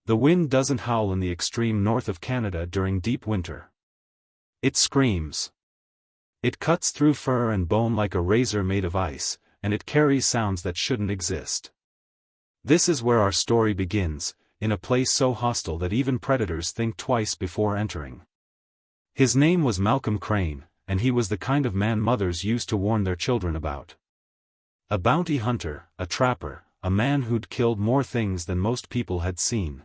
The wind doesn't howl in the extreme north of Canada during deep winter. It screams. It cuts through fur and bone like a razor made of ice, and it carries sounds that shouldn't exist. This is where our story begins, in a place so hostile that even predators think twice before entering. His name was Malcolm Craine, and he was the kind of man mothers used to warn their children about. A bounty hunter, a trapper, a man who'd killed more things than most people had seen.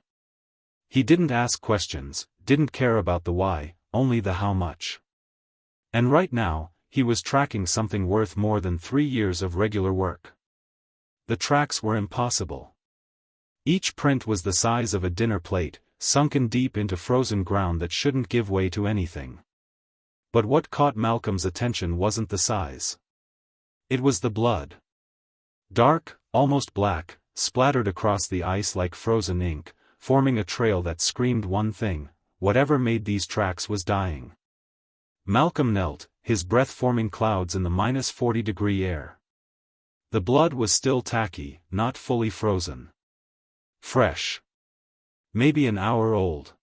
He didn't ask questions, didn't care about the why, only the how much. And right now, he was tracking something worth more than 3 years of regular work. The tracks were impossible. Each print was the size of a dinner plate, sunken deep into frozen ground that shouldn't give way to anything. But what caught Malcolm's attention wasn't the size. It was the blood. Dark, almost black, splattered across the ice like frozen ink, forming a trail that screamed one thing: whatever made these tracks was dying. Malcolm knelt, his breath forming clouds in the -40-degree air. The blood was still tacky, not fully frozen. Fresh. Maybe an hour old.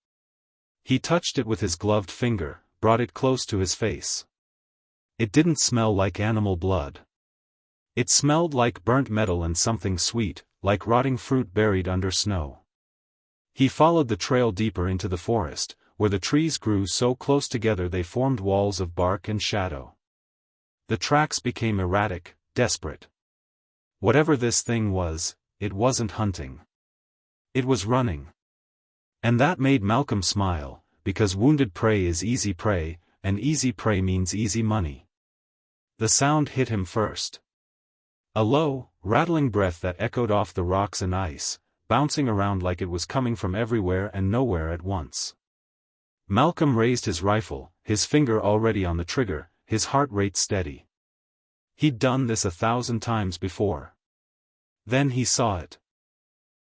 He touched it with his gloved finger, brought it close to his face. It didn't smell like animal blood. It smelled like burnt metal and something sweet, like rotting fruit buried under snow. He followed the trail deeper into the forest, where the trees grew so close together they formed walls of bark and shadow. The tracks became erratic, desperate. Whatever this thing was, it wasn't hunting. It was running. And that made Malcolm smile, because wounded prey is easy prey, and easy prey means easy money. The sound hit him first. A low, rattling breath that echoed off the rocks and ice, bouncing around like it was coming from everywhere and nowhere at once. Malcolm raised his rifle, his finger already on the trigger, his heart rate steady. He'd done this 1,000 times before. Then he saw it.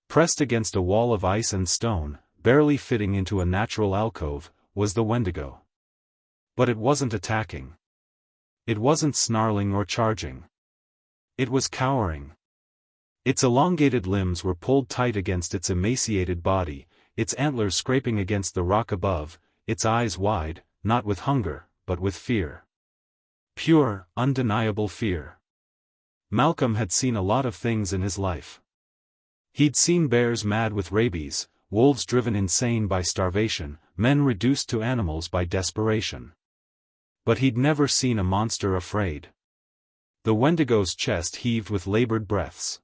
Pressed against a wall of ice and stone, barely fitting into a natural alcove, was the Wendigo. But it wasn't attacking. It wasn't snarling or charging. It was cowering. Its elongated limbs were pulled tight against its emaciated body, its antlers scraping against the rock above, its eyes wide, not with hunger, but with fear. Pure, undeniable fear. Malcolm had seen a lot of things in his life. He'd seen bears mad with rabies, wolves driven insane by starvation, men reduced to animals by desperation. But he'd never seen a monster afraid. The Wendigo's chest heaved with labored breaths.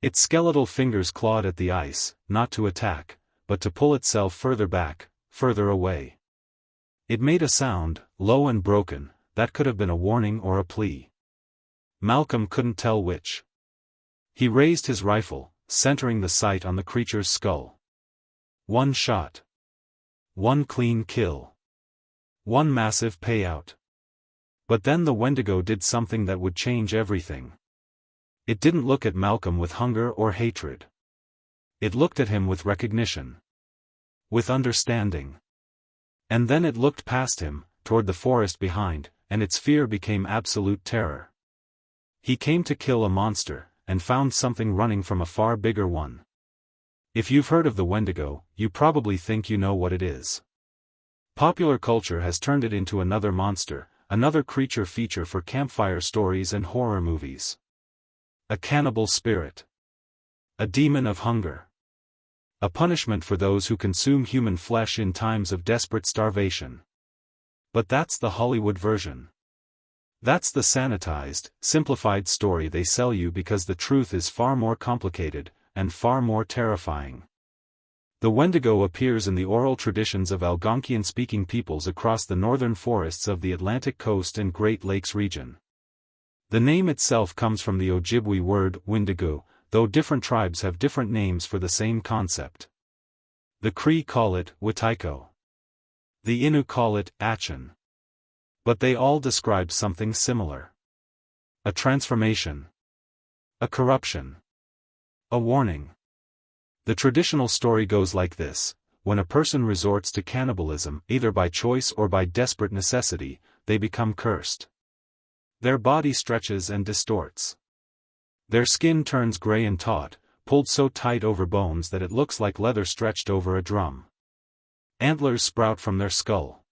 Its skeletal fingers clawed at the ice, not to attack, but to pull itself further back, further away. It made a sound, low and broken, that could have been a warning or a plea. Malcolm couldn't tell which. He raised his rifle, centering the sight on the creature's skull. One shot. One clean kill. One massive payout. But then the Wendigo did something that would change everything. It didn't look at Malcolm with hunger or hatred. It looked at him with recognition. With understanding. And then it looked past him, toward the forest behind, and its fear became absolute terror. He came to kill a monster, and found something running from a far bigger one. If you've heard of the Wendigo, you probably think you know what it is. Popular culture has turned it into another monster, another creature feature for campfire stories and horror movies. A cannibal spirit. A demon of hunger. A punishment for those who consume human flesh in times of desperate starvation. But that's the Hollywood version. That's the sanitized, simplified story they sell you because the truth is far more complicated, and far more terrifying. The Wendigo appears in the oral traditions of Algonquian-speaking peoples across the northern forests of the Atlantic coast and Great Lakes region. The name itself comes from the Ojibwe word Wendigo, though different tribes have different names for the same concept. The Cree call it Wetaiko. The Innu call it Achin. But they all describe something similar. A transformation. A corruption. A warning. The traditional story goes like this: when a person resorts to cannibalism, either by choice or by desperate necessity, they become cursed. Their body stretches and distorts. Their skin turns gray and taut, pulled so tight over bones that it looks like leather stretched over a drum. Antlers sprout from their skull.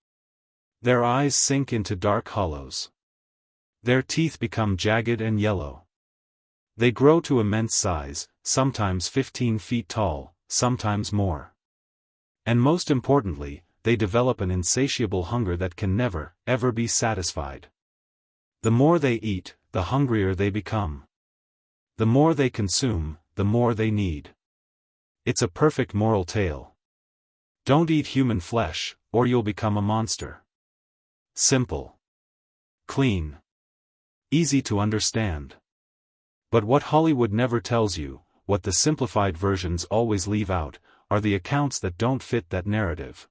Their eyes sink into dark hollows. Their teeth become jagged and yellow. They grow to immense size, sometimes 15 feet tall, sometimes more. And most importantly, they develop an insatiable hunger that can never, ever be satisfied. The more they eat, the hungrier they become. The more they consume, the more they need. It's a perfect moral tale. Don't eat human flesh, or you'll become a monster. Simple. Clean. Easy to understand. But what Hollywood never tells you, what the simplified versions always leave out, are the accounts that don't fit that narrative.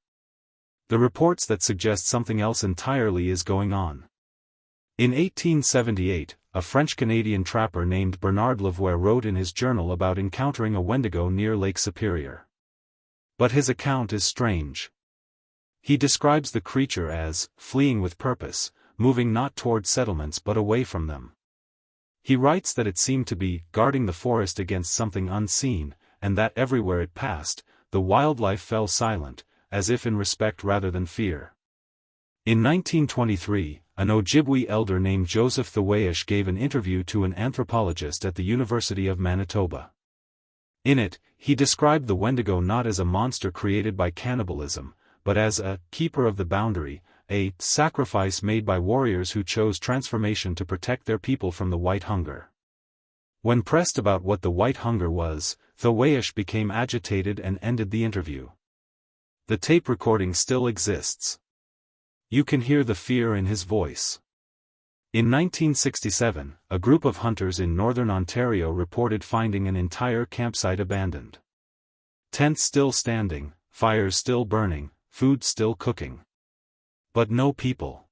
The reports that suggest something else entirely is going on. In 1878, a French-Canadian trapper named Bernard Lavoie wrote in his journal about encountering a Wendigo near Lake Superior. But his account is strange. He describes the creature as fleeing with purpose, moving not toward settlements but away from them. He writes that it seemed to be guarding the forest against something unseen, and that everywhere it passed, the wildlife fell silent, as if in respect rather than fear. In 1923, an Ojibwe elder named Joseph Thawaish gave an interview to an anthropologist at the University of Manitoba. In it, he described the Wendigo not as a monster created by cannibalism, but as a keeper of the boundary, a sacrifice made by warriors who chose transformation to protect their people from the white hunger. When pressed about what the white hunger was, Thawaish became agitated and ended the interview. The tape recording still exists. You can hear the fear in his voice. In 1967, a group of hunters in northern Ontario reported finding an entire campsite abandoned. Tents still standing, fires still burning, food still cooking. But no people.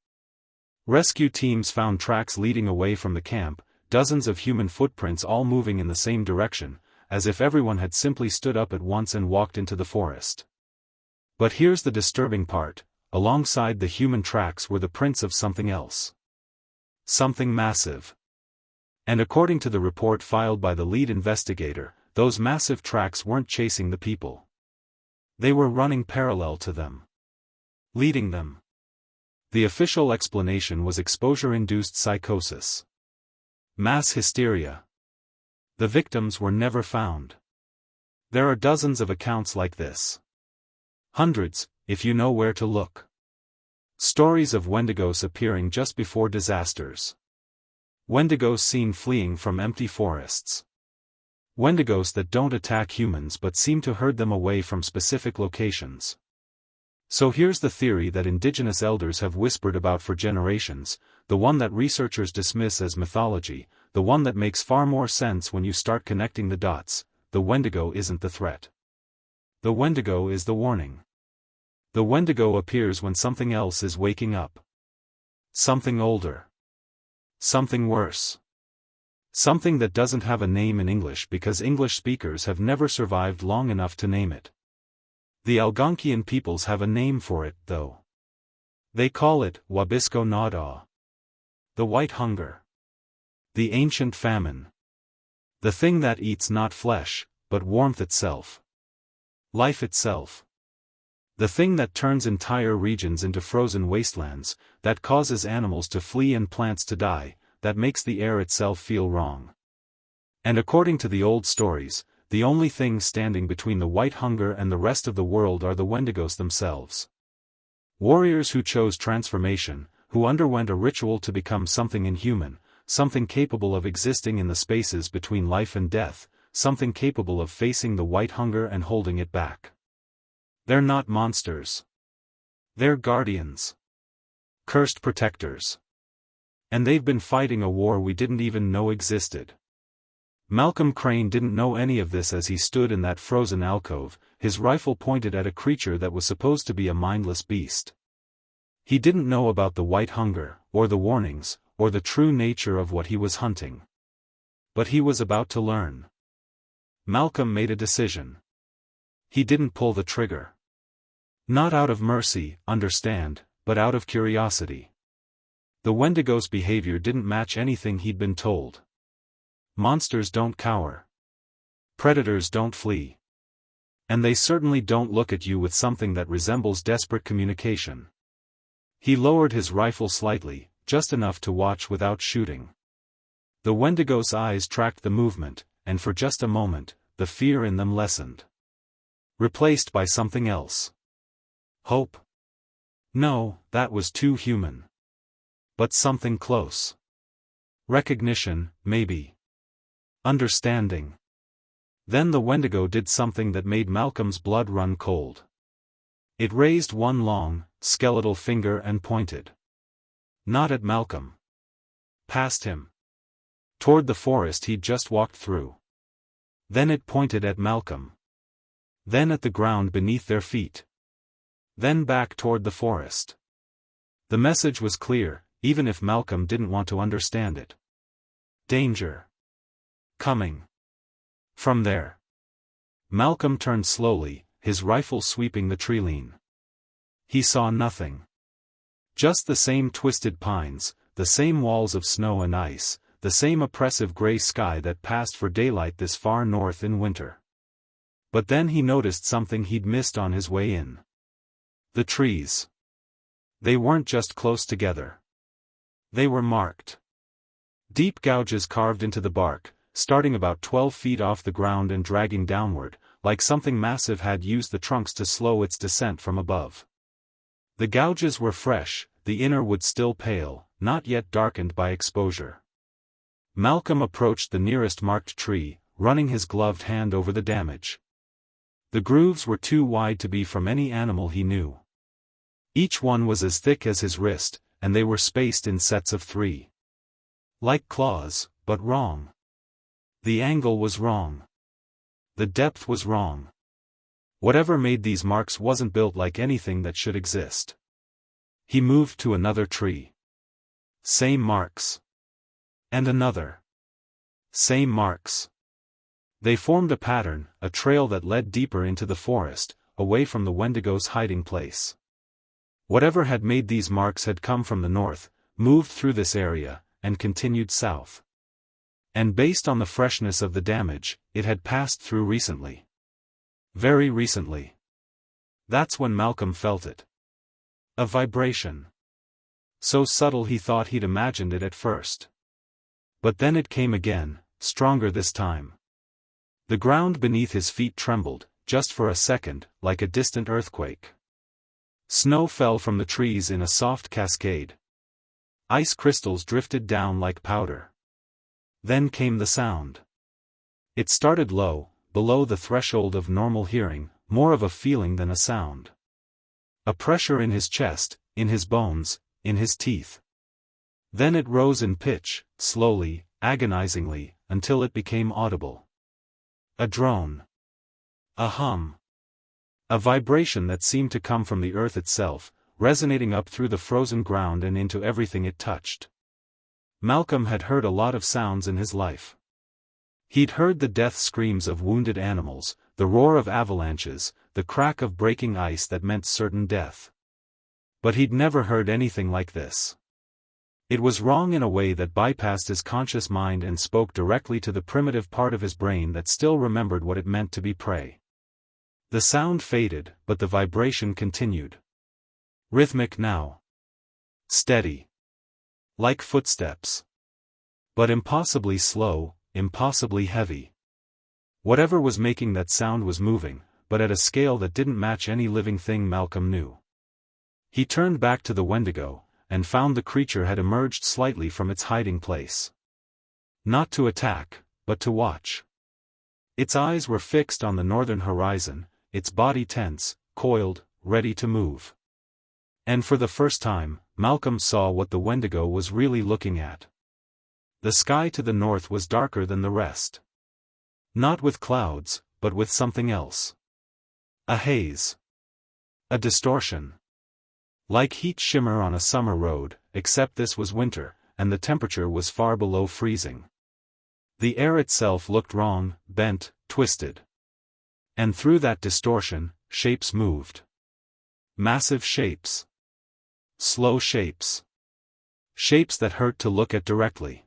Rescue teams found tracks leading away from the camp, dozens of human footprints all moving in the same direction, as if everyone had simply stood up at once and walked into the forest. But here's the disturbing part, alongside the human tracks were the prints of something else. Something massive. And according to the report filed by the lead investigator, those massive tracks weren't chasing the people. They were running parallel to them. Leading them. The official explanation was exposure-induced psychosis. Mass hysteria. The victims were never found. There are dozens of accounts like this. Hundreds, if you know where to look. Stories of Wendigos appearing just before disasters. Wendigos seen fleeing from empty forests. Wendigos that don't attack humans but seem to herd them away from specific locations. So here's the theory that indigenous elders have whispered about for generations, the one that researchers dismiss as mythology, the one that makes far more sense when you start connecting the dots. The Wendigo isn't the threat. The Wendigo is the warning. The Wendigo appears when something else is waking up. Something older. Something worse. Something that doesn't have a name in English because English speakers have never survived long enough to name it. The Algonquian peoples have a name for it, though. They call it Wabisco Nadaw. The white hunger. The ancient famine. The thing that eats not flesh, but warmth itself. Life itself. The thing that turns entire regions into frozen wastelands, that causes animals to flee and plants to die, that makes the air itself feel wrong. And according to the old stories, the only thing standing between the white hunger and the rest of the world are the Wendigos themselves. Warriors who chose transformation, who underwent a ritual to become something inhuman, something capable of existing in the spaces between life and death, something capable of facing the white hunger and holding it back. They're not monsters. They're guardians. Cursed protectors. And they've been fighting a war we didn't even know existed. Malcolm Craine didn't know any of this as he stood in that frozen alcove, his rifle pointed at a creature that was supposed to be a mindless beast. He didn't know about the white hunger, or the warnings, or the true nature of what he was hunting. But he was about to learn. Malcolm made a decision. He didn't pull the trigger. Not out of mercy, understand, but out of curiosity. The Wendigo's behavior didn't match anything he'd been told. Monsters don't cower. Predators don't flee. And they certainly don't look at you with something that resembles desperate communication. He lowered his rifle slightly, just enough to watch without shooting. The Wendigo's eyes tracked the movement, and for just a moment, the fear in them lessened. Replaced by something else. Hope? No, that was too human. But something close. Recognition, maybe. Understanding. Then the Wendigo did something that made Malcolm's blood run cold. It raised one long, skeletal finger and pointed. Not at Malcolm. Past him. Toward the forest he'd just walked through. Then it pointed at Malcolm. Then at the ground beneath their feet. Then back toward the forest. The message was clear, even if Malcolm didn't want to understand it. Danger. Coming. From there. Malcolm turned slowly, his rifle sweeping the treeline. He saw nothing. Just the same twisted pines, the same walls of snow and ice, the same oppressive gray sky that passed for daylight this far north in winter. But then he noticed something he'd missed on his way in. The trees. They weren't just close together. They were marked. Deep gouges carved into the bark, starting about 12 feet off the ground and dragging downward, like something massive had used the trunks to slow its descent from above. The gouges were fresh, the inner wood still pale, not yet darkened by exposure. Malcolm approached the nearest marked tree, running his gloved hand over the damage. The grooves were too wide to be from any animal he knew. Each one was as thick as his wrist, and they were spaced in sets of 3. Like claws, but wrong. The angle was wrong. The depth was wrong. Whatever made these marks wasn't built like anything that should exist. He moved to another tree. Same marks. And another. Same marks. They formed a pattern, a trail that led deeper into the forest, away from the Wendigo's hiding place. Whatever had made these marks had come from the north, moved through this area, and continued south. And based on the freshness of the damage, it had passed through recently. Very recently. That's when Malcolm felt it. A vibration. So subtle he thought he'd imagined it at first. But then it came again, stronger this time. The ground beneath his feet trembled, just for a second, like a distant earthquake. Snow fell from the trees in a soft cascade. Ice crystals drifted down like powder. Then came the sound. It started low, below the threshold of normal hearing, more of a feeling than a sound. A pressure in his chest, in his bones, in his teeth. Then it rose in pitch, slowly, agonizingly, until it became audible. A drone. A hum. A vibration that seemed to come from the earth itself, resonating up through the frozen ground and into everything it touched. Malcolm had heard a lot of sounds in his life. He'd heard the death screams of wounded animals, the roar of avalanches, the crack of breaking ice that meant certain death. But he'd never heard anything like this. It was wrong in a way that bypassed his conscious mind and spoke directly to the primitive part of his brain that still remembered what it meant to be prey. The sound faded, but the vibration continued. Rhythmic now. Steady. Like footsteps. But impossibly slow, impossibly heavy. Whatever was making that sound was moving, but at a scale that didn't match any living thing Malcolm knew. He turned back to the Wendigo, and found the creature had emerged slightly from its hiding place. Not to attack, but to watch. Its eyes were fixed on the northern horizon, its body tense, coiled, ready to move. And for the first time, Malcolm saw what the Wendigo was really looking at. The sky to the north was darker than the rest. Not with clouds, but with something else. A haze. A distortion. Like heat shimmer on a summer road, except this was winter, and the temperature was far below freezing. The air itself looked wrong, bent, twisted. And through that distortion, shapes moved. Massive shapes. Slow shapes. Shapes that hurt to look at directly.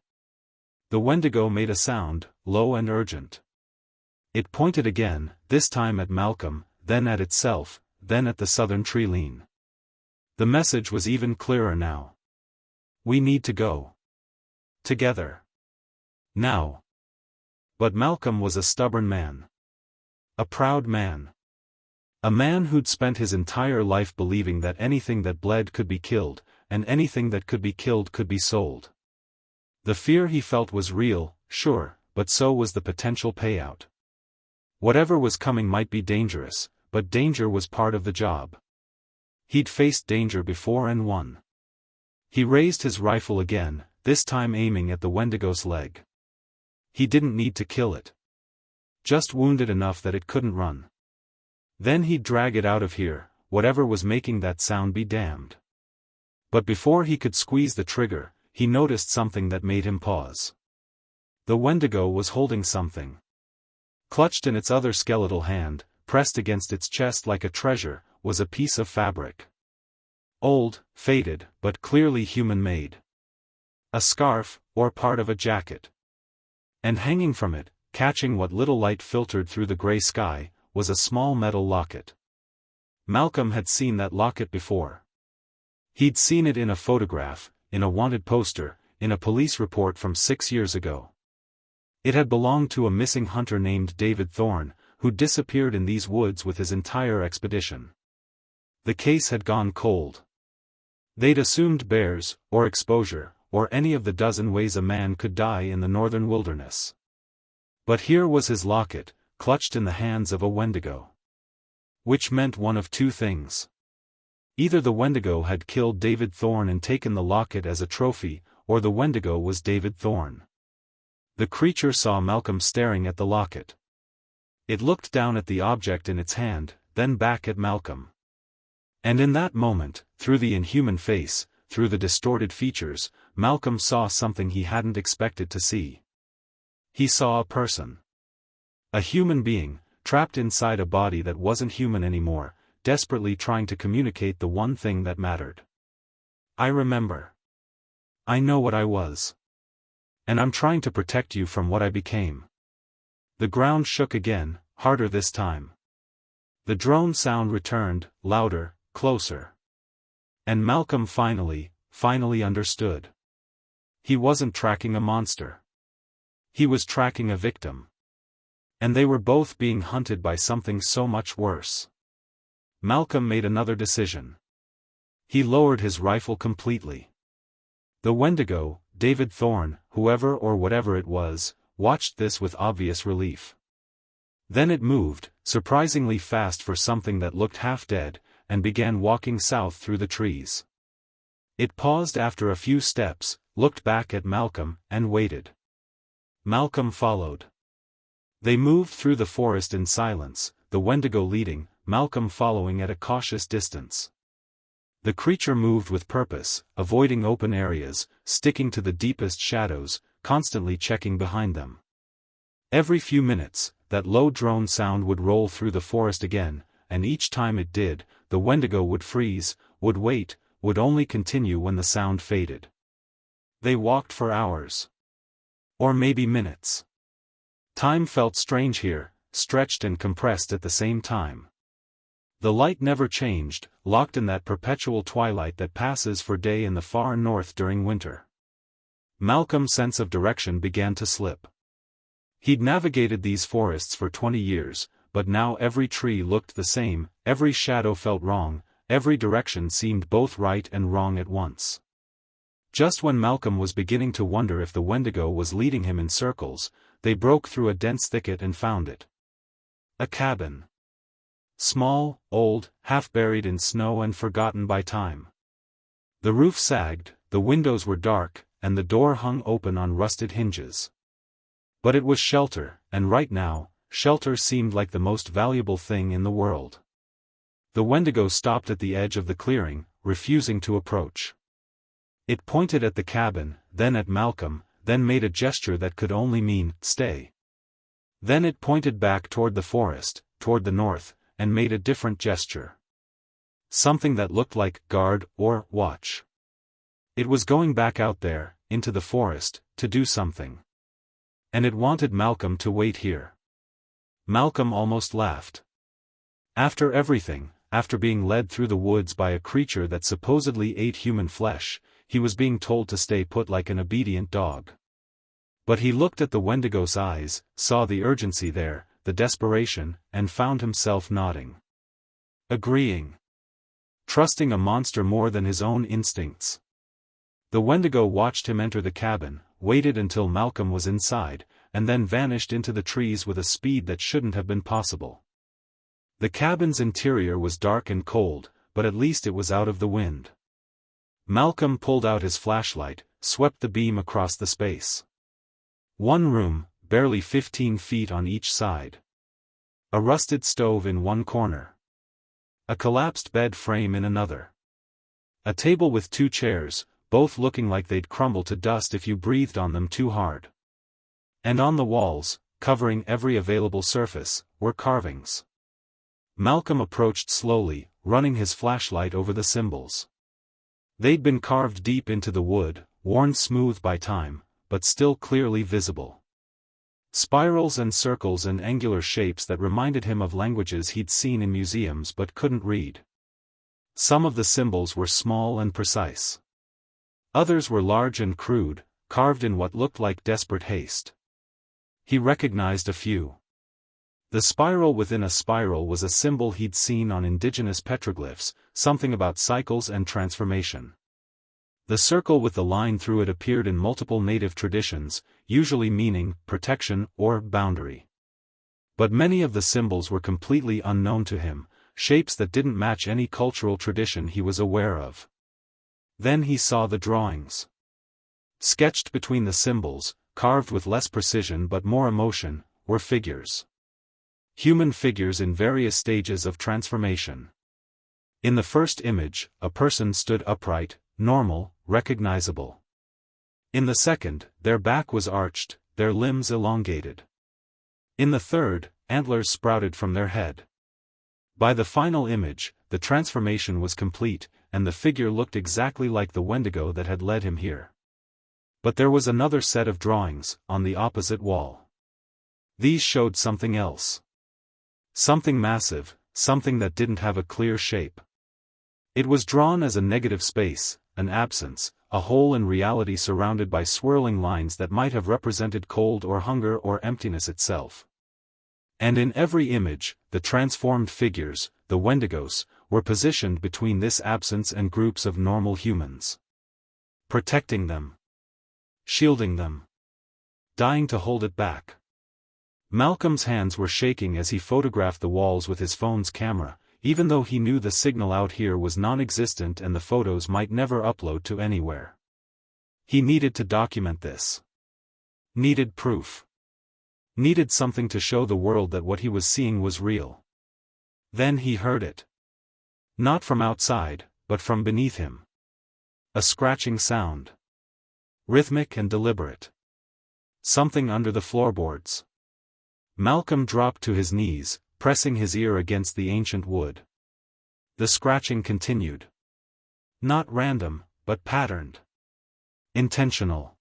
The Wendigo made a sound, low and urgent. It pointed again, this time at Malcolm, then at itself, then at the southern tree line. The message was even clearer now. We need to go. Together. Now. But Malcolm was a stubborn man. A proud man. A man who'd spent his entire life believing that anything that bled could be killed, and anything that could be killed could be sold. The fear he felt was real, sure, but so was the potential payout. Whatever was coming might be dangerous, but danger was part of the job. He'd faced danger before and won. He raised his rifle again, this time aiming at the Wendigo's leg. He didn't need to kill it. Just wound it enough that it couldn't run. Then he'd drag it out of here, whatever was making that sound be damned. But before he could squeeze the trigger, he noticed something that made him pause. The Wendigo was holding something. Clutched in its other skeletal hand, pressed against its chest like a treasure, was a piece of fabric. Old, faded, but clearly human-made. A scarf, or part of a jacket. And hanging from it, catching what little light filtered through the gray sky, was a small metal locket. Malcolm had seen that locket before. He'd seen it in a photograph, in a wanted poster, in a police report from 6 years ago. It had belonged to a missing hunter named David Thorne, who disappeared in these woods with his entire expedition. The case had gone cold. They'd assumed bears, or exposure, or any of the dozen ways a man could die in the northern wilderness. But here was his locket, clutched in the hands of a Wendigo. Which meant one of two things. Either the Wendigo had killed David Thorne and taken the locket as a trophy, or the Wendigo was David Thorne. The creature saw Malcolm staring at the locket. It looked down at the object in its hand, then back at Malcolm. And in that moment, through the inhuman face, through the distorted features, Malcolm saw something he hadn't expected to see. He saw a person. A human being, trapped inside a body that wasn't human anymore, desperately trying to communicate the one thing that mattered. I remember. I know what I was. And I'm trying to protect you from what I became. The ground shook again, harder this time. The drone sound returned, louder, closer. And Malcolm finally understood. He wasn't tracking a monster. He was tracking a victim. And they were both being hunted by something so much worse. Malcolm made another decision. He lowered his rifle completely. The Wendigo, David Thorne, whoever or whatever it was, watched this with obvious relief. Then it moved, surprisingly fast for something that looked half dead, and began walking south through the trees. It paused after a few steps, looked back at Malcolm, and waited. Malcolm followed. They moved through the forest in silence, the Wendigo leading, Malcolm following at a cautious distance. The creature moved with purpose, avoiding open areas, sticking to the deepest shadows, constantly checking behind them. Every few minutes, that low drone sound would roll through the forest again, and each time it did, the Wendigo would freeze, would wait, would only continue when the sound faded. They walked for hours. Or maybe minutes. Time felt strange here, stretched and compressed at the same time. The light never changed, locked in that perpetual twilight that passes for day in the far north during winter. Malcolm's sense of direction began to slip. He'd navigated these forests for 20 years, but now every tree looked the same, every shadow felt wrong, every direction seemed both right and wrong at once. Just when Malcolm was beginning to wonder if the Wendigo was leading him in circles, they broke through a dense thicket and found it. A cabin. Small, old, half buried in snow and forgotten by time. The roof sagged, the windows were dark, and the door hung open on rusted hinges. But it was shelter, and right now, shelter seemed like the most valuable thing in the world. The Wendigo stopped at the edge of the clearing, refusing to approach. It pointed at the cabin, then at Malcolm, then made a gesture that could only mean, stay. Then it pointed back toward the forest, toward the north, and made a different gesture. Something that looked like, guard, or, watch. It was going back out there, into the forest, to do something. And it wanted Malcolm to wait here. Malcolm almost laughed. After everything, after being led through the woods by a creature that supposedly ate human flesh, he was being told to stay put like an obedient dog. But he looked at the Wendigo's eyes, saw the urgency there, the desperation, and found himself nodding. Agreeing. Trusting a monster more than his own instincts. The Wendigo watched him enter the cabin, waited until Malcolm was inside, and then vanished into the trees with a speed that shouldn't have been possible. The cabin's interior was dark and cold, but at least it was out of the wind. Malcolm pulled out his flashlight, swept the beam across the space. One room, barely 15 feet on each side. A rusted stove in one corner. A collapsed bed frame in another. A table with 2 chairs, both looking like they'd crumble to dust if you breathed on them too hard. And on the walls, covering every available surface, were carvings. Malcolm approached slowly, running his flashlight over the symbols. They'd been carved deep into the wood, worn smooth by time, but still clearly visible. Spirals and circles and angular shapes that reminded him of languages he'd seen in museums but couldn't read. Some of the symbols were small and precise. Others were large and crude, carved in what looked like desperate haste. He recognized a few. The spiral within a spiral was a symbol he'd seen on indigenous petroglyphs, something about cycles and transformation. The circle with the line through it appeared in multiple native traditions, usually meaning protection or boundary. But many of the symbols were completely unknown to him, shapes that didn't match any cultural tradition he was aware of. Then he saw the drawings. Sketched between the symbols, carved with less precision but more emotion, were figures. Human figures in various stages of transformation. In the first image, a person stood upright, normal, recognizable. In the second, their back was arched, their limbs elongated. In the third, antlers sprouted from their head. By the final image, the transformation was complete, and the figure looked exactly like the Wendigo that had led him here. But there was another set of drawings, on the opposite wall. These showed something else. Something massive, something that didn't have a clear shape. It was drawn as a negative space, an absence, a hole in reality surrounded by swirling lines that might have represented cold or hunger or emptiness itself. And in every image, the transformed figures, the Wendigos, were positioned between this absence and groups of normal humans. Protecting them. Shielding them. Dying to hold it back. Malcolm's hands were shaking as he photographed the walls with his phone's camera, even though he knew the signal out here was non-existent and the photos might never upload to anywhere. He needed to document this. Needed proof. Needed something to show the world that what he was seeing was real. Then he heard it. Not from outside, but from beneath him. A scratching sound. Rhythmic and deliberate. Something under the floorboards. Malcolm dropped to his knees, pressing his ear against the ancient wood. The scratching continued. Not random, but patterned. Intentional.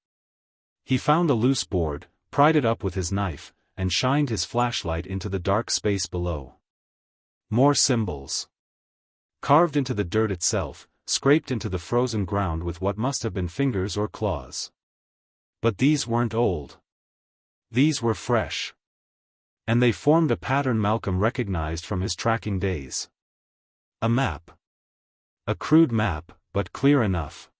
He found a loose board, pried it up with his knife, and shined his flashlight into the dark space below. More symbols. Carved into the dirt itself, scraped into the frozen ground with what must have been fingers or claws. But these weren't old. These were fresh. And they formed a pattern Malcolm recognized from his tracking days. A map. A crude map, but clear enough.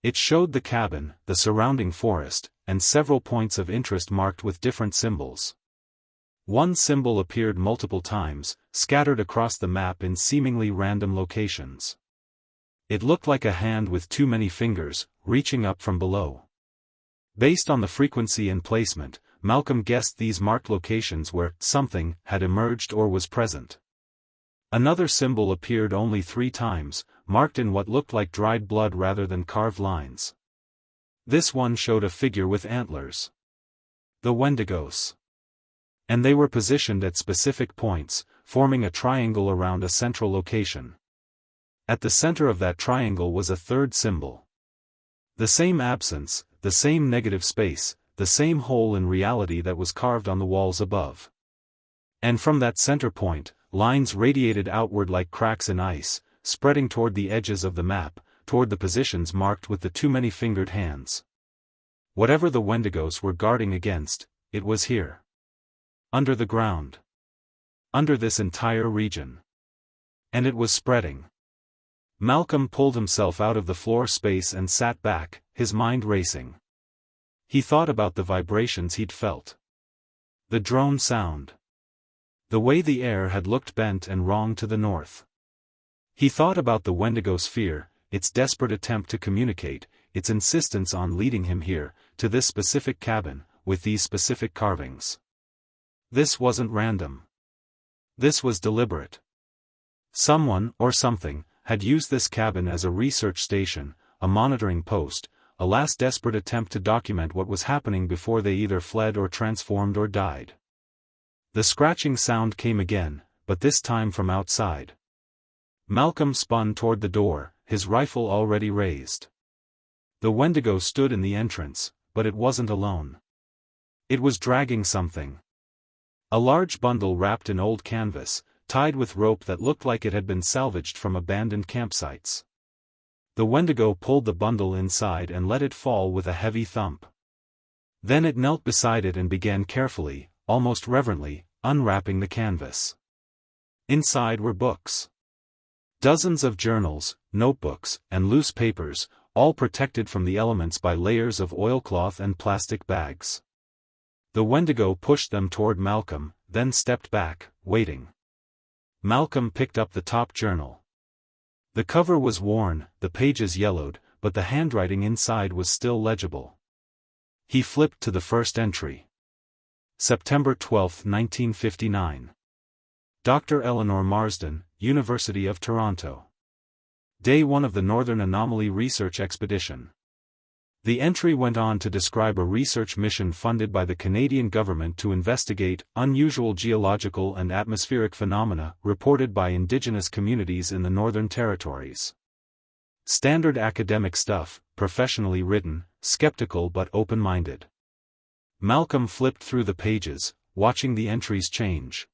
It showed the cabin, the surrounding forest, and several points of interest marked with different symbols. One symbol appeared multiple times, scattered across the map in seemingly random locations. It looked like a hand with too many fingers, reaching up from below. Based on the frequency and placement, Malcolm guessed these marked locations where something had emerged or was present. Another symbol appeared only 3 times, marked in what looked like dried blood rather than carved lines. This one showed a figure with antlers. The Wendigos. And they were positioned at specific points, forming a triangle around a central location. At the center of that triangle was a third symbol. The same absence, the same negative space, the same hole in reality that was carved on the walls above. And from that center point, lines radiated outward like cracks in ice, spreading toward the edges of the map, toward the positions marked with the too many fingered hands. Whatever the Wendigos were guarding against, it was here. Under the ground. Under this entire region. And it was spreading. Malcolm pulled himself out of the floor space and sat back, his mind racing. He thought about the vibrations he'd felt. The drone sound. The way the air had looked bent and wrong to the north. He thought about the Wendigo's fear, its desperate attempt to communicate, its insistence on leading him here, to this specific cabin, with these specific carvings. This wasn't random. This was deliberate. Someone, or something, had used this cabin as a research station, a monitoring post, a last desperate attempt to document what was happening before they either fled or transformed or died. The scratching sound came again, but this time from outside. Malcolm spun toward the door, his rifle already raised. The Wendigo stood in the entrance, but it wasn't alone. It was dragging something. A large bundle wrapped in old canvas, tied with rope that looked like it had been salvaged from abandoned campsites. The Wendigo pulled the bundle inside and let it fall with a heavy thump. Then it knelt beside it and began carefully, almost reverently, unwrapping the canvas. Inside were books. Dozens of journals, notebooks, and loose papers, all protected from the elements by layers of oilcloth and plastic bags. The Wendigo pushed them toward Malcolm, then stepped back, waiting. Malcolm picked up the top journal. The cover was worn, the pages yellowed, but the handwriting inside was still legible. He flipped to the first entry. September 12, 1959. Dr. Eleanor Marsden, University of Toronto. Day 1 of the Northern Anomaly Research Expedition. The entry went on to describe a research mission funded by the Canadian government to investigate unusual geological and atmospheric phenomena reported by Indigenous communities in the Northern Territories. Standard academic stuff, professionally written, skeptical but open-minded. Malcolm flipped through the pages, watching the entries change.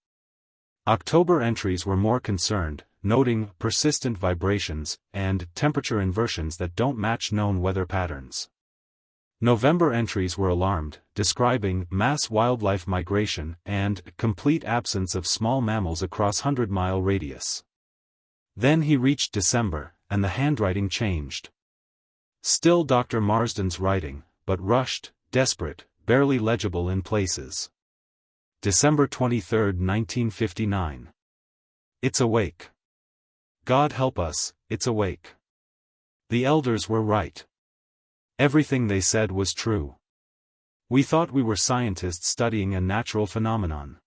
October entries were more concerned, noting persistent vibrations and temperature inversions that don't match known weather patterns. November entries were alarmed, describing mass wildlife migration and complete absence of small mammals across 100-mile radius. Then he reached December, and the handwriting changed. Still Dr. Marsden's writing, but rushed, desperate, barely legible in places. December 23, 1959. It's awake. God help us, it's awake. The elders were right. Everything they said was true. We thought we were scientists studying a natural phenomenon.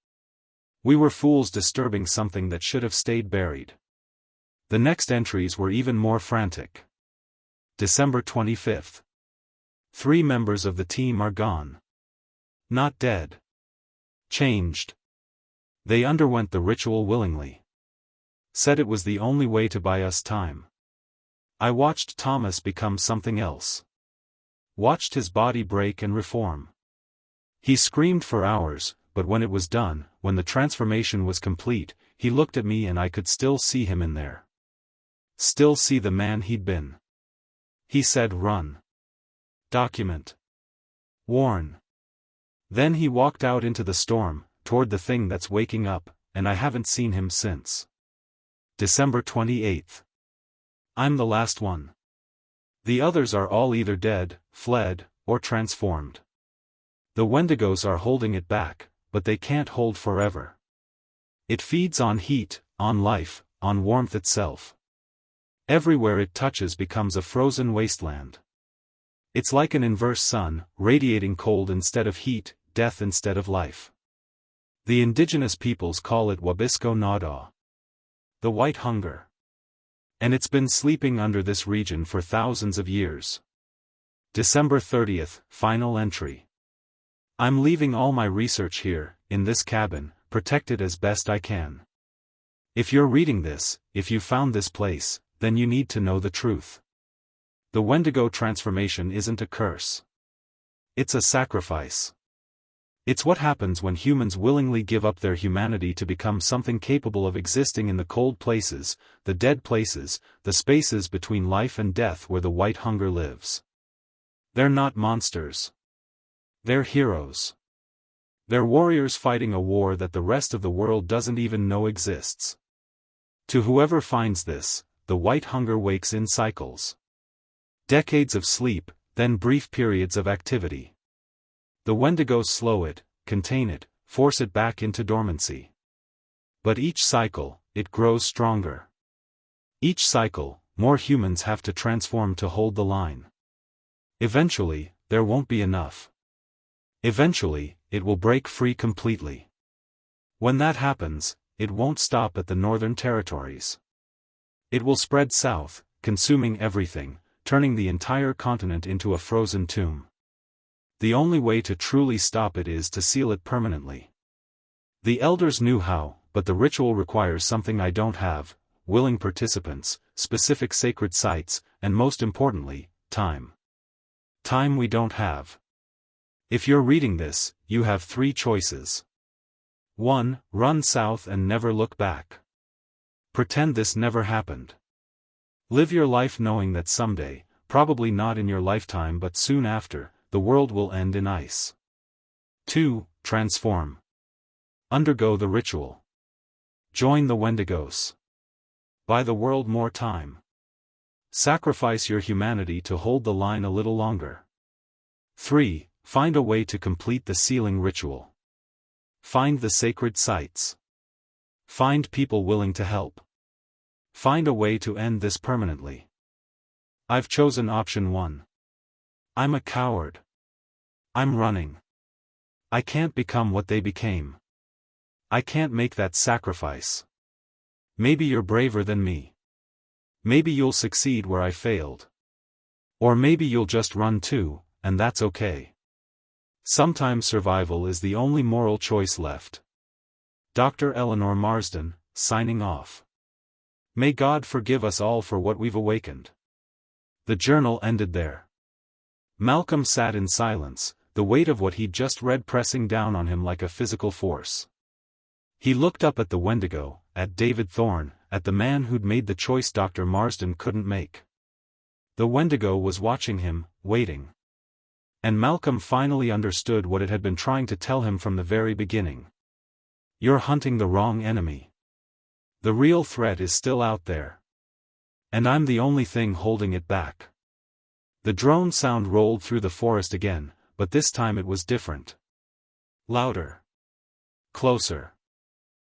We were fools disturbing something that should have stayed buried. The next entries were even more frantic. December 25. 3 members of the team are gone. Not dead. Changed. They underwent the ritual willingly. Said it was the only way to buy us time. I watched Thomas become something else. Watched his body break and reform. He screamed for hours, but when it was done, when the transformation was complete, he looked at me and I could still see him in there. Still see the man he'd been. He said, "Run. Document. Warn." Then he walked out into the storm, toward the thing that's waking up, and I haven't seen him since. December 28. I'm the last one. The others are all either dead, fled, or transformed. The Wendigos are holding it back, but they can't hold forever. It feeds on heat, on life, on warmth itself. Everywhere it touches becomes a frozen wasteland. It's like an inverse sun, radiating cold instead of heat, death instead of life. The indigenous peoples call it Wabisco Nada. The white hunger. And it's been sleeping under this region for thousands of years. December 30th, final entry. I'm leaving all my research here, in this cabin, protected as best I can. If you're reading this, if you found this place, then you need to know the truth. The Wendigo transformation isn't a curse. It's a sacrifice. It's what happens when humans willingly give up their humanity to become something capable of existing in the cold places, the dead places, the spaces between life and death where the white hunger lives. They're not monsters. They're heroes. They're warriors fighting a war that the rest of the world doesn't even know exists. To whoever finds this, the white hunger wakes in cycles. Decades of sleep, then brief periods of activity. The Wendigos slow it, contain it, force it back into dormancy. But each cycle, it grows stronger. Each cycle, more humans have to transform to hold the line. Eventually, there won't be enough. Eventually, it will break free completely. When that happens, it won't stop at the northern territories. It will spread south, consuming everything, turning the entire continent into a frozen tomb. The only way to truly stop it is to seal it permanently. The elders knew how, but the ritual requires something I don't have: willing participants, specific sacred sites, and most importantly, time. Time we don't have. If you're reading this, you have 3 choices. 1. Run south and never look back. Pretend this never happened. Live your life knowing that someday, probably not in your lifetime but soon after, the world will end in ice. 2. Transform. Undergo the ritual. Join the Wendigos. Buy the world more time. Sacrifice your humanity to hold the line a little longer. 3. Find a way to complete the sealing ritual. Find the sacred sites. Find people willing to help. Find a way to end this permanently. I've chosen option 1. I'm a coward. I'm running. I can't become what they became. I can't make that sacrifice. Maybe you're braver than me. Maybe you'll succeed where I failed. Or maybe you'll just run too, and that's okay. Sometimes survival is the only moral choice left. Dr. Eleanor Marsden, signing off. May God forgive us all for what we've awakened. The journal ended there. Malcolm sat in silence, the weight of what he'd just read pressing down on him like a physical force. He looked up at the Wendigo, at David Thorne, at the man who'd made the choice Dr. Marsden couldn't make. The Wendigo was watching him, waiting. And Malcolm finally understood what it had been trying to tell him from the very beginning. You're hunting the wrong enemy. The real threat is still out there. And I'm the only thing holding it back. The drone sound rolled through the forest again, but this time it was different. Louder. Closer.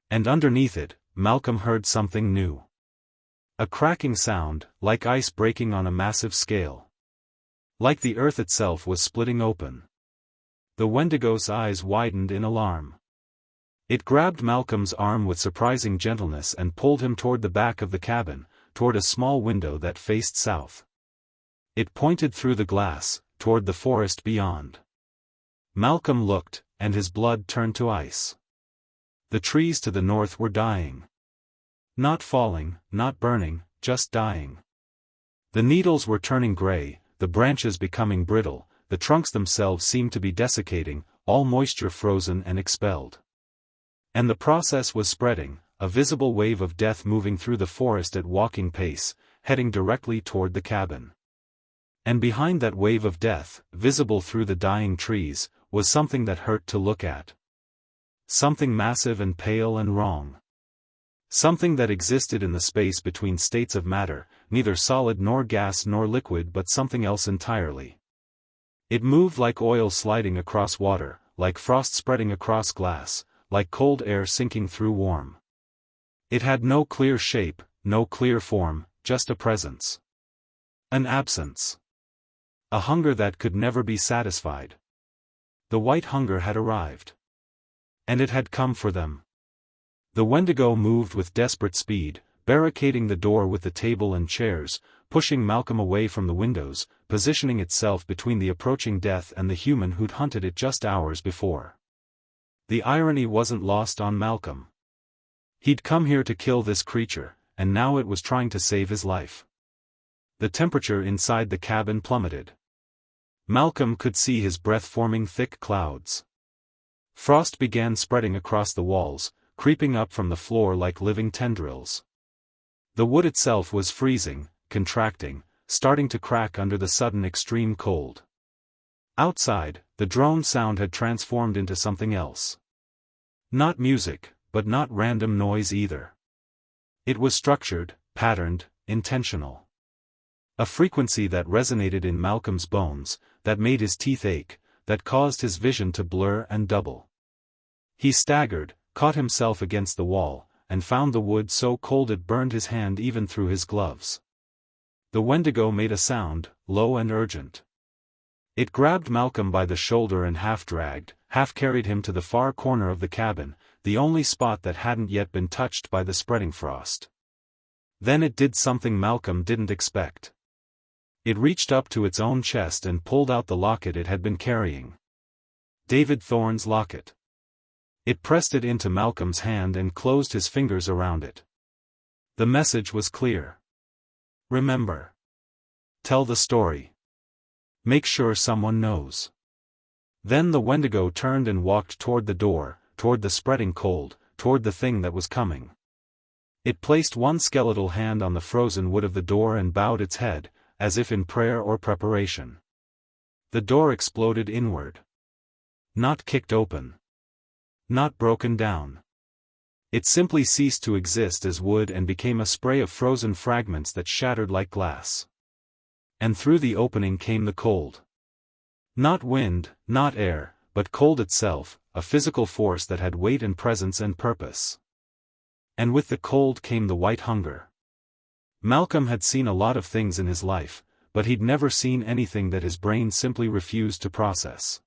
And underneath it, Malcolm heard something new. A cracking sound, like ice breaking on a massive scale. Like the earth itself was splitting open. The Wendigo's eyes widened in alarm. It grabbed Malcolm's arm with surprising gentleness and pulled him toward the back of the cabin, toward a small window that faced south. It pointed through the glass, toward the forest beyond. Malcolm looked, and his blood turned to ice. The trees to the north were dying. Not falling, not burning, just dying. The needles were turning gray, the branches becoming brittle, the trunks themselves seemed to be desiccating, all moisture frozen and expelled. And the process was spreading, a visible wave of death moving through the forest at walking pace, heading directly toward the cabin. And behind that wave of death, visible through the dying trees, was something that hurt to look at. Something massive and pale and wrong. Something that existed in the space between states of matter, neither solid nor gas nor liquid but something else entirely. It moved like oil sliding across water, like frost spreading across glass, like cold air sinking through warm. It had no clear shape, no clear form, just a presence. An absence. A hunger that could never be satisfied. The white hunger had arrived. And it had come for them. The Wendigo moved with desperate speed, barricading the door with the table and chairs, pushing Malcolm away from the windows, positioning itself between the approaching death and the human who'd hunted it just hours before. The irony wasn't lost on Malcolm. He'd come here to kill this creature, and now it was trying to save his life. The temperature inside the cabin plummeted. Malcolm could see his breath forming thick clouds. Frost began spreading across the walls, creeping up from the floor like living tendrils. The wood itself was freezing, contracting, starting to crack under the sudden extreme cold. Outside, the drone sound had transformed into something else. Not music, but not random noise either. It was structured, patterned, intentional. A frequency that resonated in Malcolm's bones, that made his teeth ache, that caused his vision to blur and double. He staggered, caught himself against the wall, and found the wood so cold it burned his hand even through his gloves. The Wendigo made a sound, low and urgent. It grabbed Malcolm by the shoulder and half-dragged, half-carried him to the far corner of the cabin, the only spot that hadn't yet been touched by the spreading frost. Then it did something Malcolm didn't expect. It reached up to its own chest and pulled out the locket it had been carrying. David Thorne's locket. It pressed it into Malcolm's hand and closed his fingers around it. The message was clear. Remember. Tell the story. Make sure someone knows. Then the Wendigo turned and walked toward the door, toward the spreading cold, toward the thing that was coming. It placed one skeletal hand on the frozen wood of the door and bowed its head, as if in prayer or preparation. The door exploded inward. Not kicked open. Not broken down. It simply ceased to exist as wood and became a spray of frozen fragments that shattered like glass. And through the opening came the cold. Not wind, not air, but cold itself, a physical force that had weight and presence and purpose. And with the cold came the white hunger. Malcolm had seen a lot of things in his life, but he'd never seen anything that his brain simply refused to process.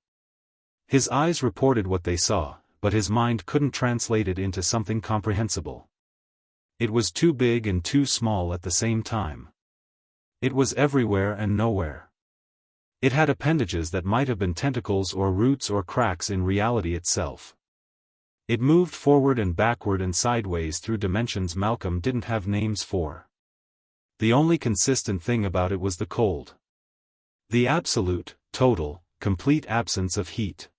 His eyes reported what they saw, but his mind couldn't translate it into something comprehensible. It was too big and too small at the same time. It was everywhere and nowhere. It had appendages that might have been tentacles or roots or cracks in reality itself. It moved forward and backward and sideways through dimensions Malcolm didn't have names for. The only consistent thing about it was the cold. The absolute, total, complete absence of heat.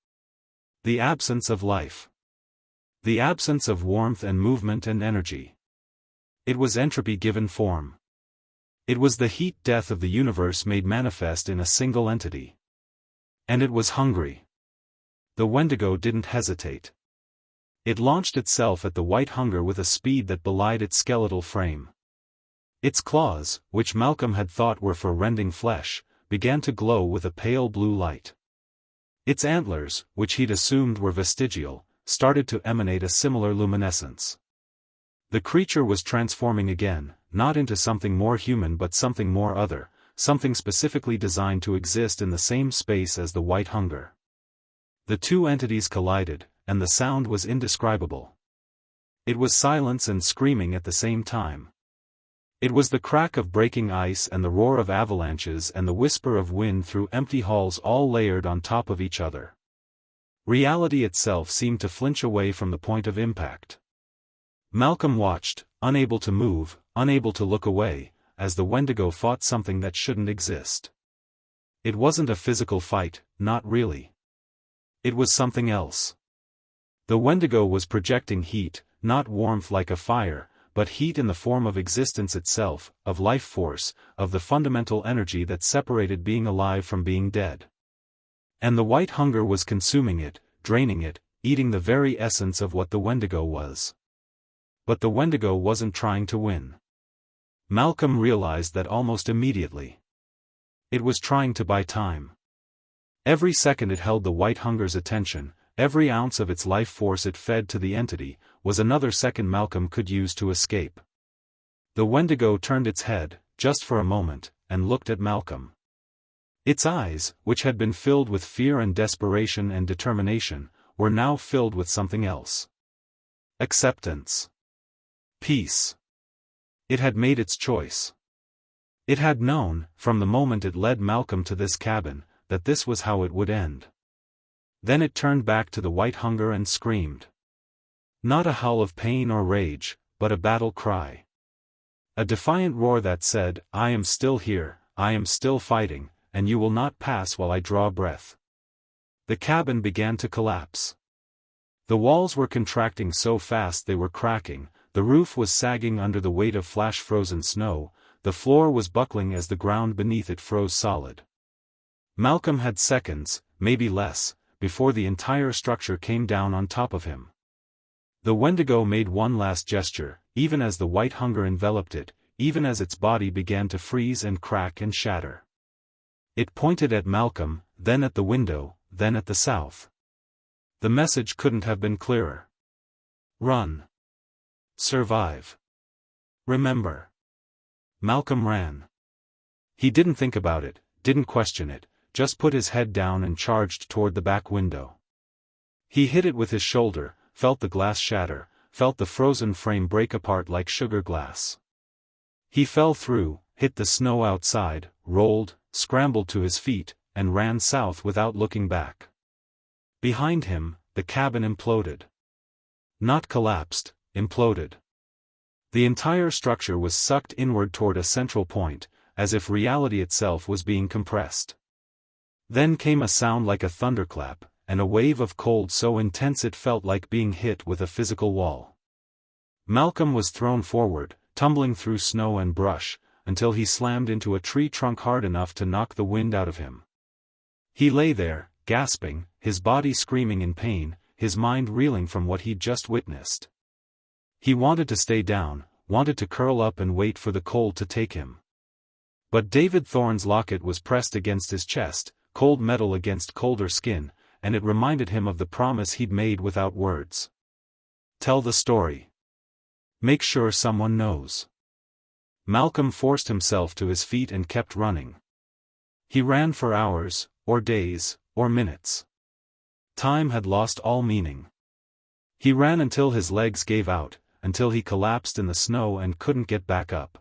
The absence of life. The absence of warmth and movement and energy. It was entropy given form. It was the heat death of the universe made manifest in a single entity. And it was hungry. The Wendigo didn't hesitate. It launched itself at the white hunger with a speed that belied its skeletal frame. Its claws, which Malcolm had thought were for rending flesh, began to glow with a pale blue light. Its antlers, which he'd assumed were vestigial, started to emanate a similar luminescence. The creature was transforming again, not into something more human but something more other, something specifically designed to exist in the same space as the white hunger. The two entities collided, and the sound was indescribable. It was silence and screaming at the same time. It was the crack of breaking ice and the roar of avalanches and the whisper of wind through empty halls all layered on top of each other. Reality itself seemed to flinch away from the point of impact. Malcolm watched, unable to move, unable to look away, as the Wendigo fought something that shouldn't exist. It wasn't a physical fight, not really. It was something else. The Wendigo was projecting heat, not warmth like a fire, but heat in the form of existence itself, of life force, of the fundamental energy that separated being alive from being dead. And the white hunger was consuming it, draining it, eating the very essence of what the Wendigo was. But the Wendigo wasn't trying to win. Malcolm realized that almost immediately. It was trying to buy time. Every second it held the white hunger's attention, every ounce of its life force it fed to the entity, was another second Malcolm could use to escape. The Wendigo turned its head, just for a moment, and looked at Malcolm. Its eyes, which had been filled with fear and desperation and determination, were now filled with something else. Acceptance. Peace. It had made its choice. It had known, from the moment it led Malcolm to this cabin, that this was how it would end. Then it turned back to the white hunger and screamed. Not a howl of pain or rage, but a battle cry. A defiant roar that said, "I am still here, I am still fighting, and you will not pass while I draw breath." The cabin began to collapse. The walls were contracting so fast they were cracking, the roof was sagging under the weight of flash-frozen snow, the floor was buckling as the ground beneath it froze solid. Malcolm had seconds, maybe less, before the entire structure came down on top of him. The Wendigo made one last gesture, even as the white hunger enveloped it, even as its body began to freeze and crack and shatter. It pointed at Malcolm, then at the window, then at the south. The message couldn't have been clearer. Run. Survive. Remember. Malcolm ran. He didn't think about it, didn't question it, just put his head down and charged toward the back window. He hit it with his shoulder, felt the glass shatter, felt the frozen frame break apart like sugar glass. He fell through, hit the snow outside, rolled, scrambled to his feet, and ran south without looking back. Behind him, the cabin imploded. Not collapsed, imploded. The entire structure was sucked inward toward a central point, as if reality itself was being compressed. Then came a sound like a thunderclap, and a wave of cold so intense it felt like being hit with a physical wall. Malcolm was thrown forward, tumbling through snow and brush, until he slammed into a tree trunk hard enough to knock the wind out of him. He lay there, gasping, his body screaming in pain, his mind reeling from what he'd just witnessed. He wanted to stay down, wanted to curl up and wait for the cold to take him. But David Thorne's locket was pressed against his chest, cold metal against colder skin, and it reminded him of the promise he'd made without words. Tell the story. Make sure someone knows. Malcolm forced himself to his feet and kept running. He ran for hours, or days, or minutes. Time had lost all meaning. He ran until his legs gave out, until he collapsed in the snow and couldn't get back up.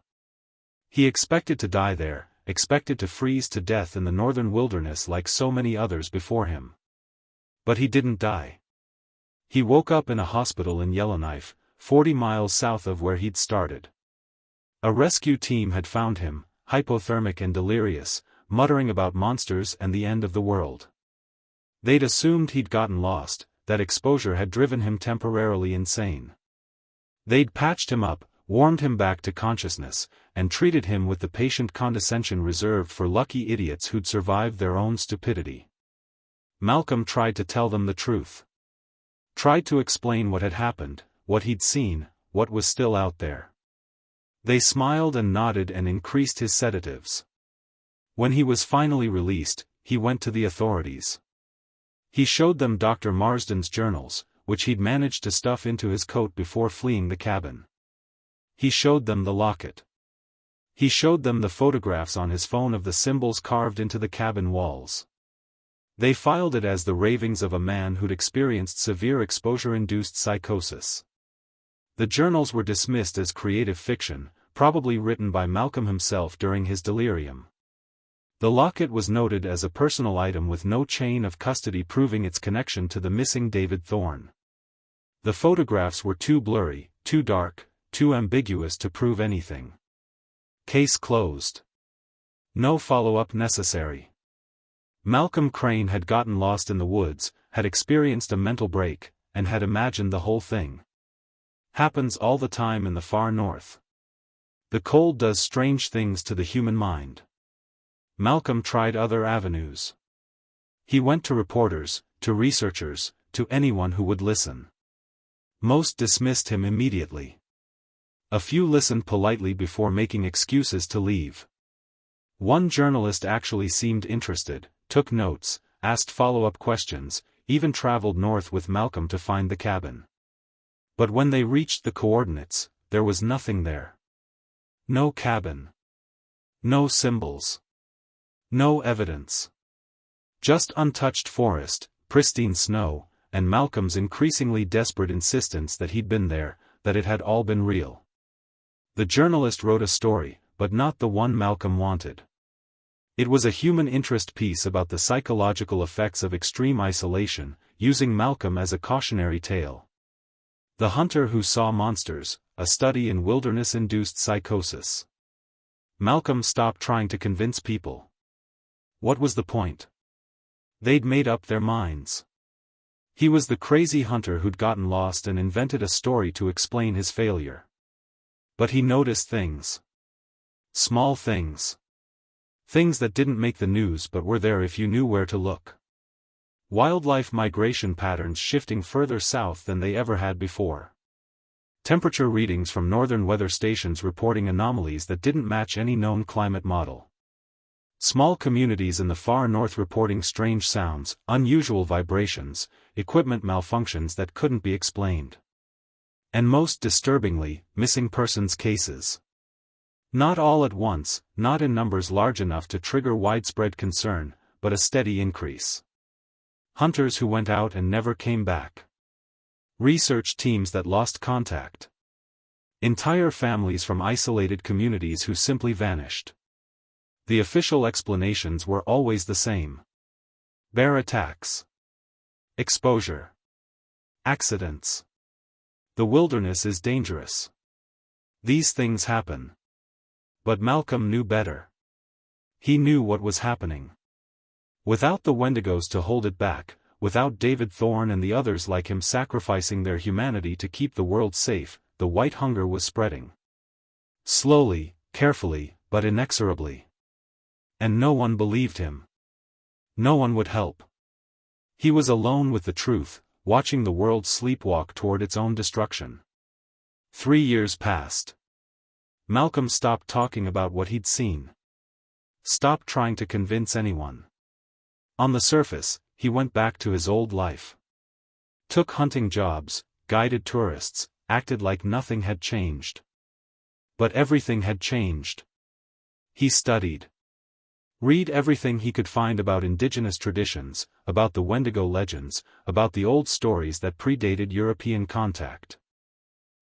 He expected to die there, expected to freeze to death in the northern wilderness like so many others before him. But he didn't die. He woke up in a hospital in Yellowknife, 40 miles south of where he'd started. A rescue team had found him, hypothermic and delirious, muttering about monsters and the end of the world. They'd assumed he'd gotten lost, that exposure had driven him temporarily insane. They'd patched him up, warmed him back to consciousness, and treated him with the patient condescension reserved for lucky idiots who'd survived their own stupidity. Malcolm tried to tell them the truth. Tried to explain what had happened, what he'd seen, what was still out there. They smiled and nodded and increased his sedatives. When he was finally released, he went to the authorities. He showed them Dr. Marsden's journals, which he'd managed to stuff into his coat before fleeing the cabin. He showed them the locket. He showed them the photographs on his phone of the symbols carved into the cabin walls. They filed it as the ravings of a man who'd experienced severe exposure-induced psychosis. The journals were dismissed as creative fiction, probably written by Malcolm himself during his delirium. The locket was noted as a personal item with no chain of custody proving its connection to the missing David Thorne. The photographs were too blurry, too dark, too ambiguous to prove anything. Case closed. No follow-up necessary. Malcolm Craine had gotten lost in the woods, had experienced a mental break, and had imagined the whole thing. Happens all the time in the far north. The cold does strange things to the human mind. Malcolm tried other avenues. He went to reporters, to researchers, to anyone who would listen. Most dismissed him immediately. A few listened politely before making excuses to leave. One journalist actually seemed interested, took notes, asked follow-up questions, even traveled north with Malcolm to find the cabin. But when they reached the coordinates, there was nothing there. No cabin. No symbols. No evidence. Just untouched forest, pristine snow, and Malcolm's increasingly desperate insistence that he'd been there, that it had all been real. The journalist wrote a story, but not the one Malcolm wanted. It was a human interest piece about the psychological effects of extreme isolation, using Malcolm as a cautionary tale. The Hunter Who Saw Monsters, a study in wilderness-induced psychosis. Malcolm stopped trying to convince people. What was the point? They'd made up their minds. He was the crazy hunter who'd gotten lost and invented a story to explain his failure. But he noticed things. Small things. Things that didn't make the news but were there if you knew where to look. Wildlife migration patterns shifting further south than they ever had before. Temperature readings from northern weather stations reporting anomalies that didn't match any known climate model. Small communities in the far north reporting strange sounds, unusual vibrations, equipment malfunctions that couldn't be explained. And most disturbingly, missing persons cases. Not all at once, not in numbers large enough to trigger widespread concern, but a steady increase. Hunters who went out and never came back. Research teams that lost contact. Entire families from isolated communities who simply vanished. The official explanations were always the same. Bear attacks. Exposure. Accidents. The wilderness is dangerous. These things happen. But Malcolm knew better. He knew what was happening. Without the Wendigos to hold it back, without David Thorne and the others like him sacrificing their humanity to keep the world safe, the white hunger was spreading. Slowly, carefully, but inexorably. And no one believed him. No one would help. He was alone with the truth, watching the world sleepwalk toward its own destruction. 3 years passed. Malcolm stopped talking about what he'd seen. Stopped trying to convince anyone. On the surface, he went back to his old life. Took hunting jobs, guided tourists, acted like nothing had changed. But everything had changed. He studied. Read everything he could find about indigenous traditions, about the Wendigo legends, about the old stories that predated European contact.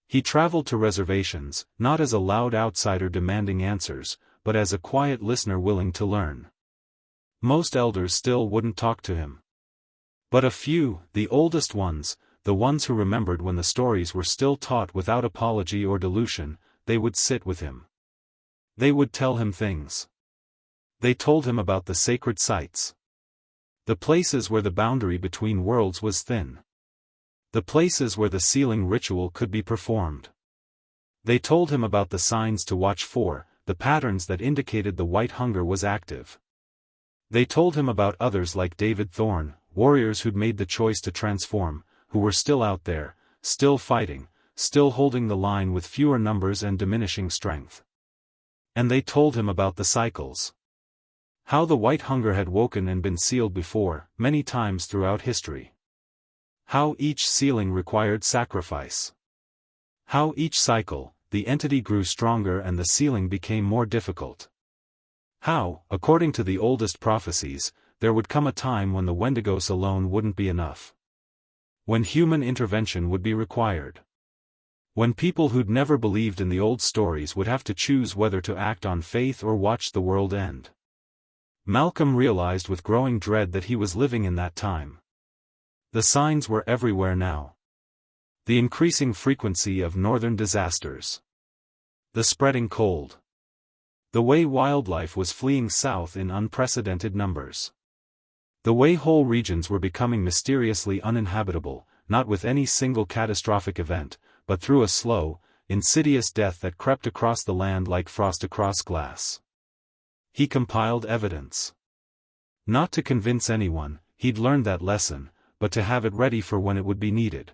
He traveled to reservations, not as a loud outsider demanding answers, but as a quiet listener willing to learn. Most elders still wouldn't talk to him. But a few, the oldest ones, the ones who remembered when the stories were still taught without apology or dilution, they would sit with him. They would tell him things. They told him about the sacred sites. The places where the boundary between worlds was thin. The places where the sealing ritual could be performed. They told him about the signs to watch for, the patterns that indicated the white hunger was active. They told him about others like David Thorne, warriors who'd made the choice to transform, who were still out there, still fighting, still holding the line with fewer numbers and diminishing strength. And they told him about the cycles. How the white hunger had woken and been sealed before, many times throughout history. How each sealing required sacrifice. How each cycle, the entity grew stronger and the sealing became more difficult. How, according to the oldest prophecies, there would come a time when the Wendigos alone wouldn't be enough. When human intervention would be required. When people who'd never believed in the old stories would have to choose whether to act on faith or watch the world end. Malcolm realized with growing dread that he was living in that time. The signs were everywhere now. The increasing frequency of northern disasters. The spreading cold. The way wildlife was fleeing south in unprecedented numbers. The way whole regions were becoming mysteriously uninhabitable, not with any single catastrophic event, but through a slow, insidious death that crept across the land like frost across glass. He compiled evidence. Not to convince anyone, he'd learned that lesson, but to have it ready for when it would be needed.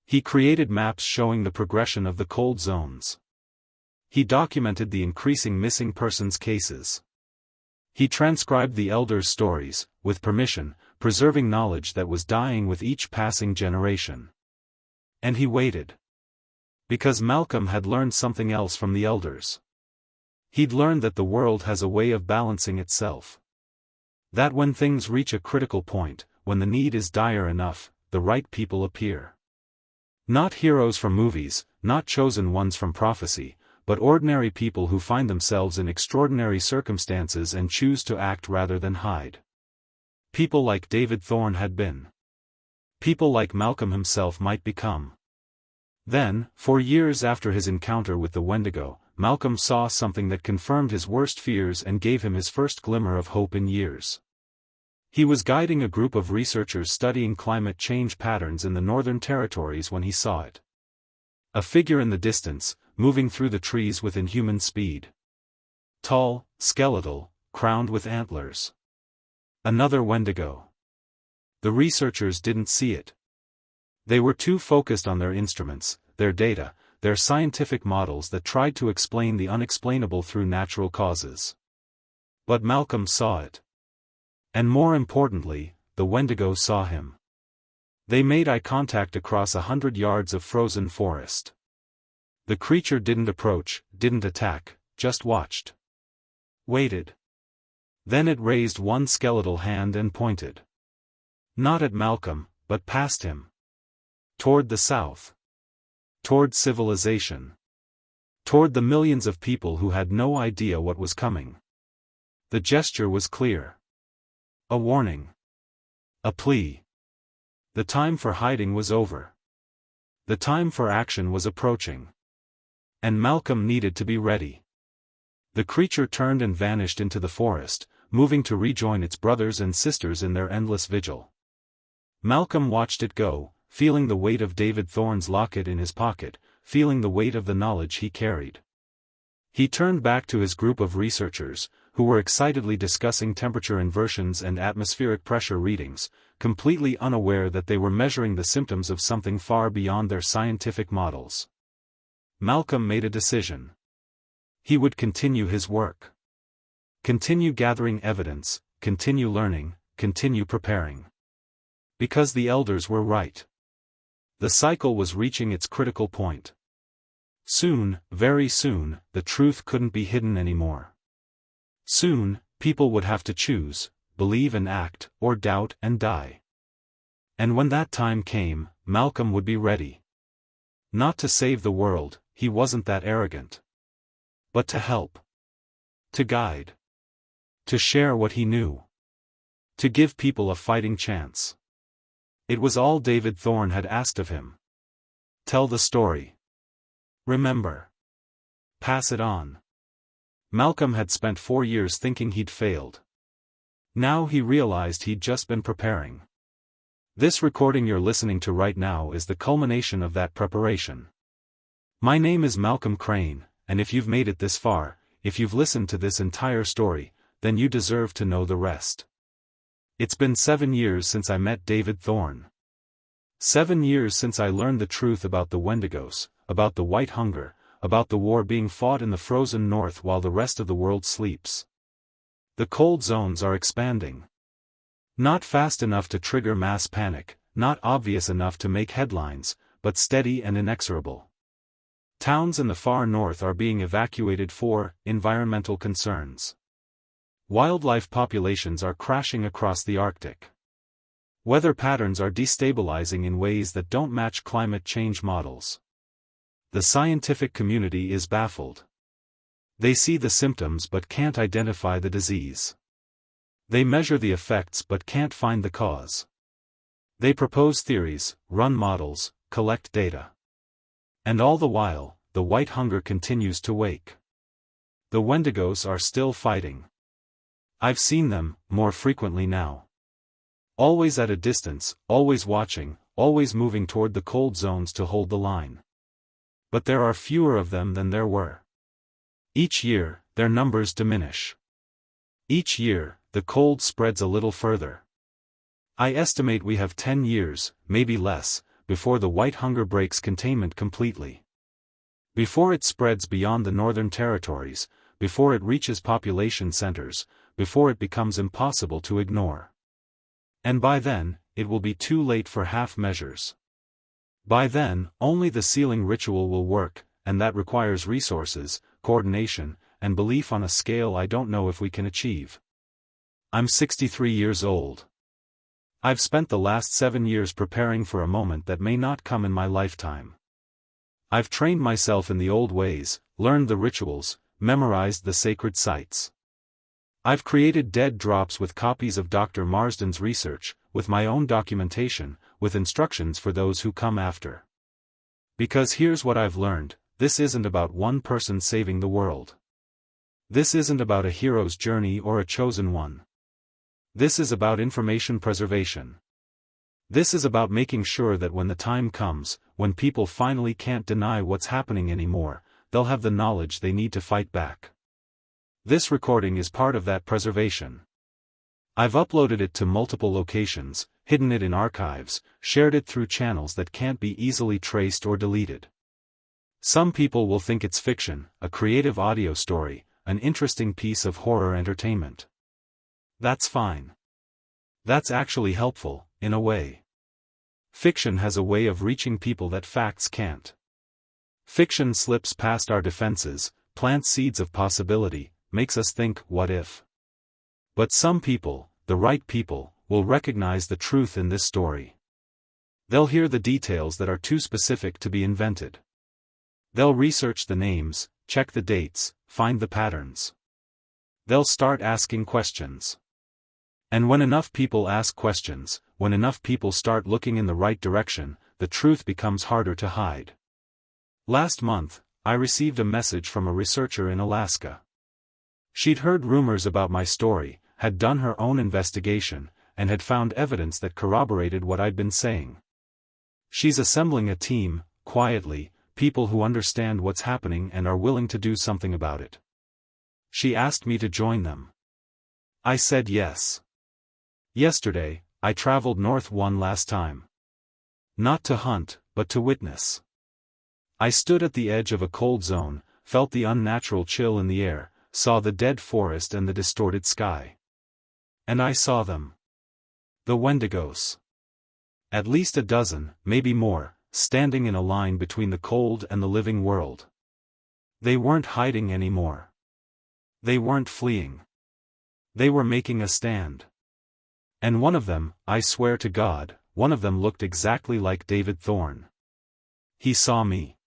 He created maps showing the progression of the cold zones. He documented the increasing missing persons cases. He transcribed the elders' stories, with permission, preserving knowledge that was dying with each passing generation. And he waited. Because Malcolm had learned something else from the elders. He'd learned that the world has a way of balancing itself. That when things reach a critical point, when the need is dire enough, the right people appear. Not heroes from movies, not chosen ones from prophecy, but ordinary people who find themselves in extraordinary circumstances and choose to act rather than hide. People like David Thorne had been. People like Malcolm himself might become. Then, for years after his encounter with the Wendigo, Malcolm saw something that confirmed his worst fears and gave him his first glimmer of hope in years. He was guiding a group of researchers studying climate change patterns in the Northern Territories when he saw it. A figure in the distance, moving through the trees with inhuman speed. Tall, skeletal, crowned with antlers. Another Wendigo. The researchers didn't see it. They were too focused on their instruments, their data, their scientific models that tried to explain the unexplainable through natural causes. But Malcolm saw it. And more importantly, the Wendigo saw him. They made eye contact across 100 yards of frozen forest. The creature didn't approach, didn't attack, just watched. Waited. Then it raised one skeletal hand and pointed. Not at Malcolm, but past him. Toward the south. Toward civilization. Toward the millions of people who had no idea what was coming. The gesture was clear. A warning. A plea. The time for hiding was over. The time for action was approaching. And Malcolm needed to be ready. The creature turned and vanished into the forest, moving to rejoin its brothers and sisters in their endless vigil. Malcolm watched it go, feeling the weight of David Thorne's locket in his pocket, feeling the weight of the knowledge he carried. He turned back to his group of researchers, who were excitedly discussing temperature inversions and atmospheric pressure readings, completely unaware that they were measuring the symptoms of something far beyond their scientific models. Malcolm made a decision. He would continue his work. Continue gathering evidence, continue learning, continue preparing. Because the elders were right. The cycle was reaching its critical point. Soon, very soon, the truth couldn't be hidden anymore. Soon, people would have to choose, believe and act, or doubt and die. And when that time came, Malcolm would be ready. Not to save the world, he wasn't that arrogant. But to help. To guide. To share what he knew. To give people a fighting chance. It was all David Thorne had asked of him. Tell the story. Remember. Pass it on. Malcolm had spent 4 years thinking he'd failed. Now he realized he'd just been preparing. This recording you're listening to right now is the culmination of that preparation. My name is Malcolm Craine, and if you've made it this far, if you've listened to this entire story, then you deserve to know the rest. It's been 7 years since I met David Thorne. 7 years since I learned the truth about the Wendigos, about the White Hunger, about the war being fought in the frozen north while the rest of the world sleeps. The cold zones are expanding. Not fast enough to trigger mass panic, not obvious enough to make headlines, but steady and inexorable. Towns in the far north are being evacuated for environmental concerns. Wildlife populations are crashing across the Arctic. Weather patterns are destabilizing in ways that don't match climate change models. The scientific community is baffled. They see the symptoms but can't identify the disease. They measure the effects but can't find the cause. They propose theories, run models, collect data. And all the while, the White Hunger continues to wake. The Wendigos are still fighting. I've seen them, more frequently now. Always at a distance, always watching, always moving toward the cold zones to hold the line. But there are fewer of them than there were. Each year, their numbers diminish. Each year, the cold spreads a little further. I estimate we have 10 years, maybe less, before the White Hunger breaks containment completely. Before it spreads beyond the Northern Territories, before it reaches population centers, before it becomes impossible to ignore. And by then, it will be too late for half measures. By then, only the sealing ritual will work, and that requires resources, coordination, and belief on a scale I don't know if we can achieve. I'm 63 years old. I've spent the last 7 years preparing for a moment that may not come in my lifetime. I've trained myself in the old ways, learned the rituals, memorized the sacred sites. I've created dead drops with copies of Dr. Marsden's research, with my own documentation, with instructions for those who come after. Because here's what I've learned, this isn't about one person saving the world. This isn't about a hero's journey or a chosen one. This is about information preservation. This is about making sure that when the time comes, when people finally can't deny what's happening anymore, they'll have the knowledge they need to fight back. This recording is part of that preservation. I've uploaded it to multiple locations, hidden it in archives, shared it through channels that can't be easily traced or deleted. Some people will think it's fiction, a creative audio story, an interesting piece of horror entertainment. That's fine. That's actually helpful, in a way. Fiction has a way of reaching people that facts can't. Fiction slips past our defenses, plants seeds of possibility, makes us think, what if? But some people, the right people, will recognize the truth in this story. They'll hear the details that are too specific to be invented. They'll research the names, check the dates, find the patterns. They'll start asking questions. And when enough people ask questions, when enough people start looking in the right direction, the truth becomes harder to hide. Last month, I received a message from a researcher in Alaska. She'd heard rumors about my story, had done her own investigation, and had found evidence that corroborated what I'd been saying. She's assembling a team, quietly, people who understand what's happening and are willing to do something about it. She asked me to join them. I said yes. Yesterday, I traveled north one last time. Not to hunt, but to witness. I stood at the edge of a cold zone, felt the unnatural chill in the air, saw the dead forest and the distorted sky. And I saw them. The Wendigos. At least a dozen, maybe more, standing in a line between the cold and the living world. They weren't hiding anymore. They weren't fleeing. They were making a stand. And one of them, I swear to God, one of them looked exactly like David Thorne. He saw me.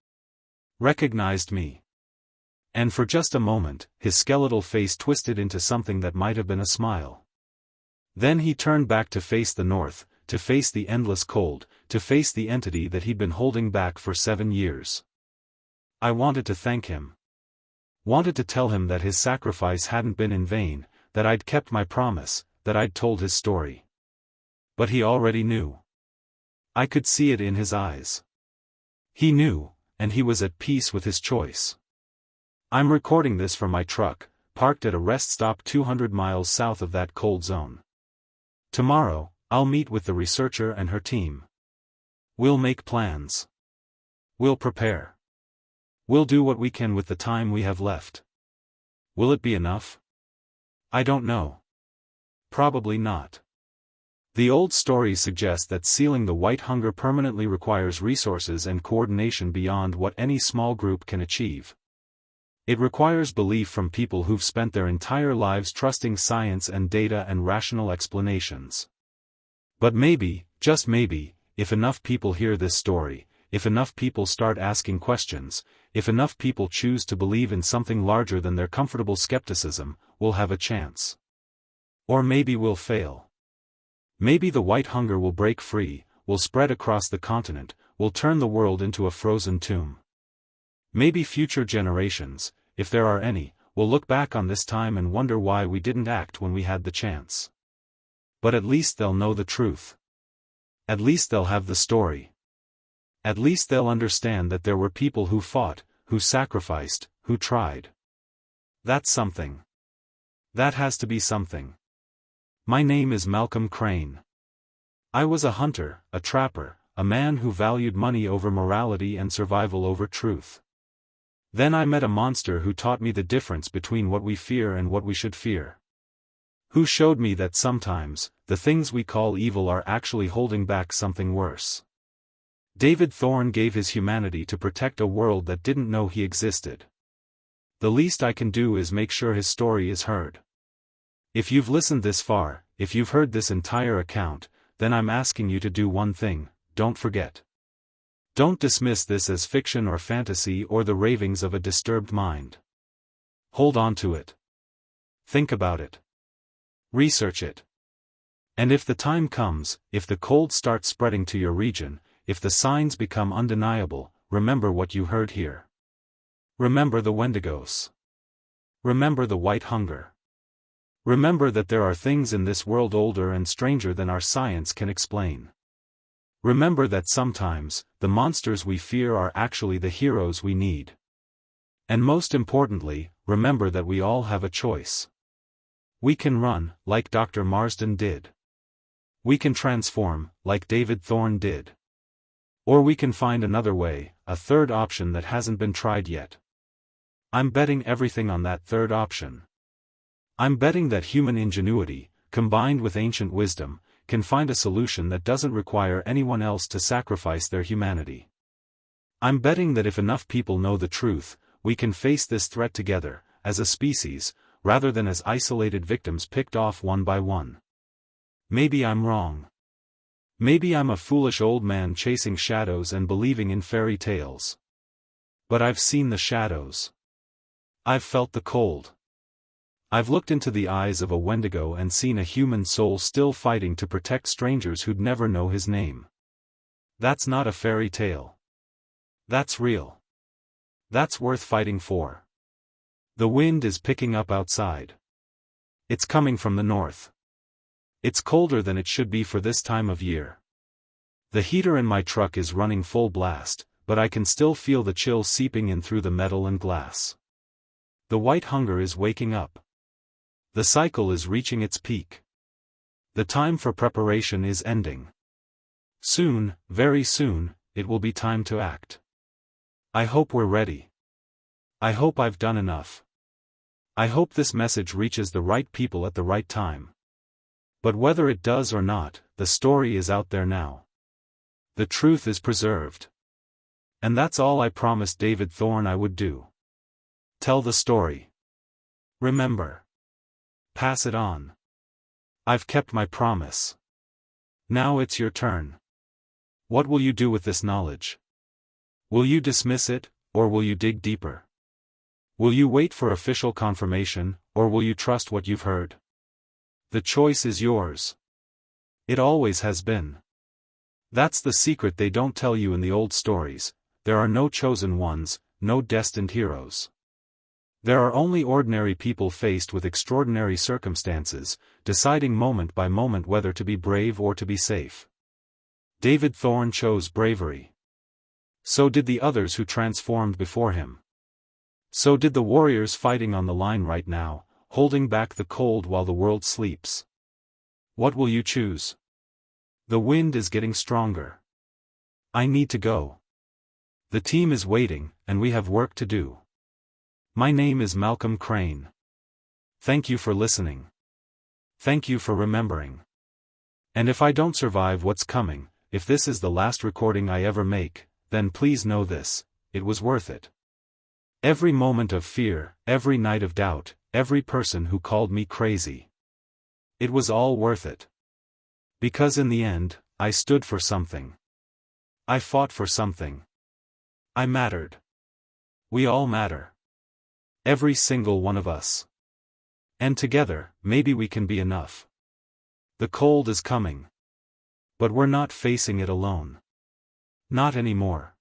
Recognized me. And for just a moment, his skeletal face twisted into something that might have been a smile. Then he turned back to face the north, to face the endless cold, to face the entity that he'd been holding back for 7 years. I wanted to thank him. Wanted to tell him that his sacrifice hadn't been in vain, that I'd kept my promise, that I'd told his story. But he already knew. I could see it in his eyes. He knew, and he was at peace with his choice. I'm recording this from my truck, parked at a rest stop 200 miles south of that cold zone. Tomorrow, I'll meet with the researcher and her team. We'll make plans. We'll prepare. We'll do what we can with the time we have left. Will it be enough? I don't know. Probably not. The old stories suggest that sealing the white hunger permanently requires resources and coordination beyond what any small group can achieve. It requires belief from people who've spent their entire lives trusting science and data and rational explanations. But maybe, just maybe, if enough people hear this story, if enough people start asking questions, if enough people choose to believe in something larger than their comfortable skepticism, we'll have a chance. Or maybe we'll fail. Maybe the white hunger will break free, will spread across the continent, will turn the world into a frozen tomb. Maybe future generations, if there are any, will look back on this time and wonder why we didn't act when we had the chance. But at least they'll know the truth. At least they'll have the story. At least they'll understand that there were people who fought, who sacrificed, who tried. That's something. That has to be something. My name is Malcolm Craine. I was a hunter, a trapper, a man who valued money over morality and survival over truth. Then I met a monster who taught me the difference between what we fear and what we should fear. Who showed me that sometimes, the things we call evil are actually holding back something worse. David Thorne gave his humanity to protect a world that didn't know he existed. The least I can do is make sure his story is heard. If you've listened this far, if you've heard this entire account, then I'm asking you to do one thing: don't forget. Don't dismiss this as fiction or fantasy or the ravings of a disturbed mind. Hold on to it. Think about it. Research it. And if the time comes, if the cold starts spreading to your region, if the signs become undeniable, remember what you heard here. Remember the Wendigos. Remember the white hunger. Remember that there are things in this world older and stranger than our science can explain. Remember that sometimes, the monsters we fear are actually the heroes we need. And most importantly, remember that we all have a choice. We can run, like Dr. Marsden did. We can transform, like David Thorne did. Or we can find another way, a third option that hasn't been tried yet. I'm betting everything on that third option. I'm betting that human ingenuity, combined with ancient wisdom, can find a solution that doesn't require anyone else to sacrifice their humanity. I'm betting that if enough people know the truth, we can face this threat together, as a species, rather than as isolated victims picked off one by one. Maybe I'm wrong. Maybe I'm a foolish old man chasing shadows and believing in fairy tales. But I've seen the shadows. I've felt the cold. I've looked into the eyes of a Wendigo and seen a human soul still fighting to protect strangers who'd never know his name. That's not a fairy tale. That's real. That's worth fighting for. The wind is picking up outside. It's coming from the north. It's colder than it should be for this time of year. The heater in my truck is running full blast, but I can still feel the chill seeping in through the metal and glass. The white hunger is waking up. The cycle is reaching its peak. The time for preparation is ending. Soon, very soon, it will be time to act. I hope we're ready. I hope I've done enough. I hope this message reaches the right people at the right time. But whether it does or not, the story is out there now. The truth is preserved. And that's all I promised David Thorne I would do. Tell the story. Remember. Pass it on. I've kept my promise. Now it's your turn. What will you do with this knowledge? Will you dismiss it, or will you dig deeper? Will you wait for official confirmation, or will you trust what you've heard? The choice is yours. It always has been. That's the secret they don't tell you in the old stories. There are no chosen ones, no destined heroes. There are only ordinary people faced with extraordinary circumstances, deciding moment by moment whether to be brave or to be safe. David Thorne chose bravery. So did the others who transformed before him. So did the warriors fighting on the line right now, holding back the cold while the world sleeps. What will you choose? The wind is getting stronger. I need to go. The team is waiting, and we have work to do. My name is Malcolm Craine. Thank you for listening. Thank you for remembering. And if I don't survive what's coming, if this is the last recording I ever make, then please know this, it was worth it. Every moment of fear, every night of doubt, every person who called me crazy. It was all worth it. Because in the end, I stood for something. I fought for something. I mattered. We all matter. Every single one of us. And together, maybe we can be enough. The cold is coming. But we're not facing it alone. Not anymore.